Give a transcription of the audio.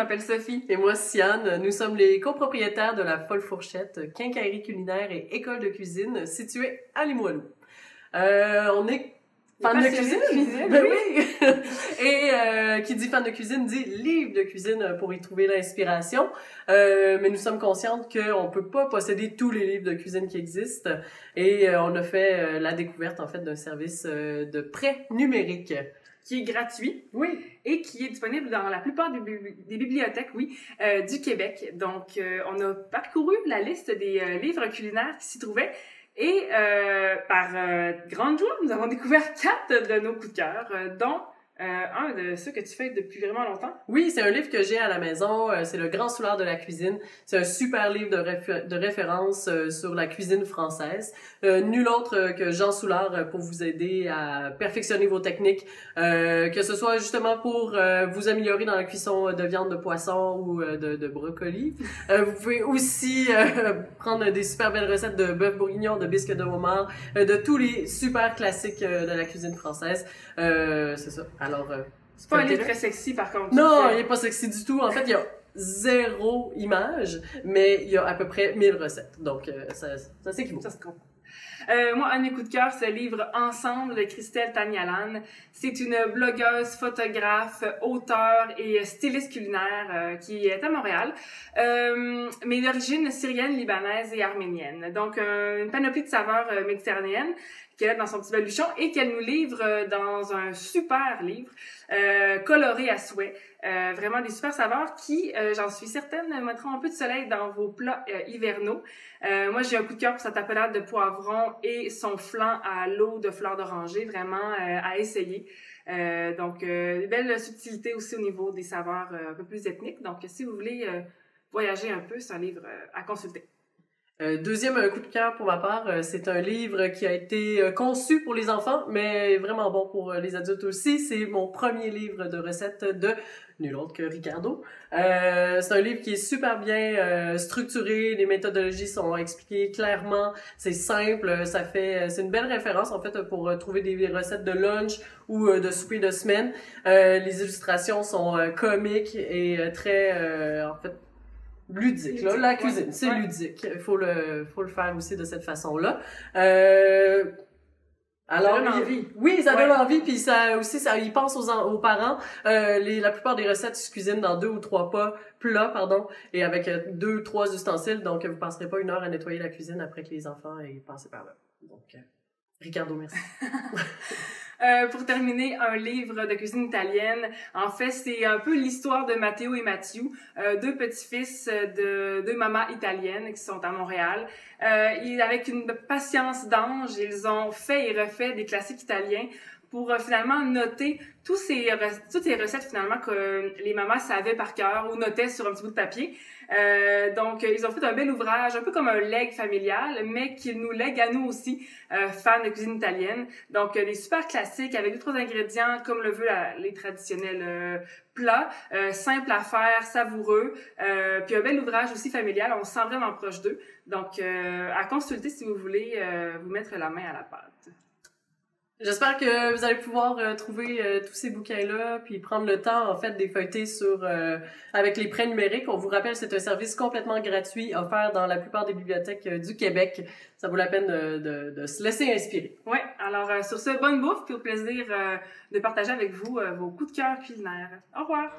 m'appelle Sophie. Et moi, Siane. Nous sommes les copropriétaires de la Folle Fourchette, quincaillerie culinaire et école de cuisine située à Limoilou. On est fan de cuisine, ben oui. Et qui dit fan de cuisine dit livre de cuisine pour y trouver l'inspiration. Mais nous sommes conscientes qu'on peut pas posséder tous les livres de cuisine qui existent. Et on a fait la découverte en fait d'un service de prêt numérique. Qui est gratuit. Oui. Et qui est disponible dans la plupart des bibliothèques, du Québec. Donc, on a parcouru la liste des livres culinaires qui s'y trouvaient. Et par grande joie, nous avons découvert 4 de nos coups de cœur, dont un de ceux que tu fais depuis vraiment longtemps. Oui, c'est un livre que j'ai à la maison. C'est Le Grand Soulard de la cuisine. C'est un super livre de référence sur la cuisine française. Nul autre que Jean Soulard pour vous aider à perfectionner vos techniques, que ce soit justement pour vous améliorer dans la cuisson de viande de poisson ou de brocoli. Vous pouvez aussi prendre des super belles recettes de bœuf bourguignon, de biscuits de homard, de tous les super classiques de la cuisine française. C'est ça. Alors, c'est pas un livre très sexy par contre. Non, il est pas sexy du tout. En fait, il y a 0 image, mais il y a à peu près 1000 recettes. Donc, ça s'équivaut. Ça se comprend. Moi, un de mes coups de cœur, c'est le livre Ensemble de Christelle Tagnalan. C'est une blogueuse, photographe, auteure et styliste culinaire qui est à Montréal, mais d'origine syrienne, libanaise et arménienne. Donc, une panoplie de saveurs méditerranéennes qu'elle a dans son petit baluchon et qu'elle nous livre dans un super livre coloré à souhait. Vraiment des super saveurs qui, j'en suis certaine, mettront un peu de soleil dans vos plats hivernaux. Moi, j'ai un coup de cœur pour sa tapenade de poivron et son flan à l'eau de fleurs d'oranger, vraiment à essayer. Donc, des belles subtilités aussi au niveau des saveurs un peu plus ethniques. Donc, si vous voulez voyager un peu, c'est un livre à consulter. Deuxième coup de cœur pour ma part, c'est un livre qui a été conçu pour les enfants, mais vraiment bon pour les adultes aussi. C'est mon premier livre de recettes de nul autre que Ricardo. C'est un livre qui est super bien structuré, les méthodologies sont expliquées clairement, c'est simple, c'est une belle référence en fait pour trouver des recettes de lunch ou de souper de semaine. Les illustrations sont comiques et très en fait ludique, là. La cuisine, c'est ludique. Il faut le faire aussi de cette façon-là. Alors, ça donne envie. Oui, ça donne envie, puis ça aussi, il pense aux parents. La plupart des recettes se cuisinent dans 2 ou 3 plats, et avec 2 ou 3 ustensiles, donc vous passerez pas 1 heure à nettoyer la cuisine après que les enfants aient passé par là. Donc, Ricardo, merci. Pour terminer, un livre de cuisine italienne. En fait, c'est un peu l'histoire de Matteo et Mathieu, 2 petits-fils de 2 mamans italiennes qui sont à Montréal. Avec une patience d'ange, ils ont fait et refait des classiques italiens pour finalement noter toutes ces recettes finalement que les mamans savaient par cœur ou notaient sur un petit bout de papier. Donc, ils ont fait un bel ouvrage, un peu comme un legs familial, mais qu'ils nous lèguent à nous aussi, fans de cuisine italienne. Donc, des super classiques avec 2-3 ingrédients, comme le veut les traditionnels plats, simples à faire, savoureux. Puis un bel ouvrage aussi familial, on se sent vraiment proche d'eux. Donc, à consulter si vous voulez vous mettre la main à la pâte. J'espère que vous allez pouvoir trouver tous ces bouquins-là, puis prendre le temps, en fait, d'effeuilleter avec les prêts numériques. On vous rappelle, c'est un service complètement gratuit, offert dans la plupart des bibliothèques du Québec. Ça vaut la peine de se laisser inspirer. Ouais, alors sur ce, bonne bouffe, puis au plaisir de partager avec vous vos coups de cœur culinaires. Au revoir!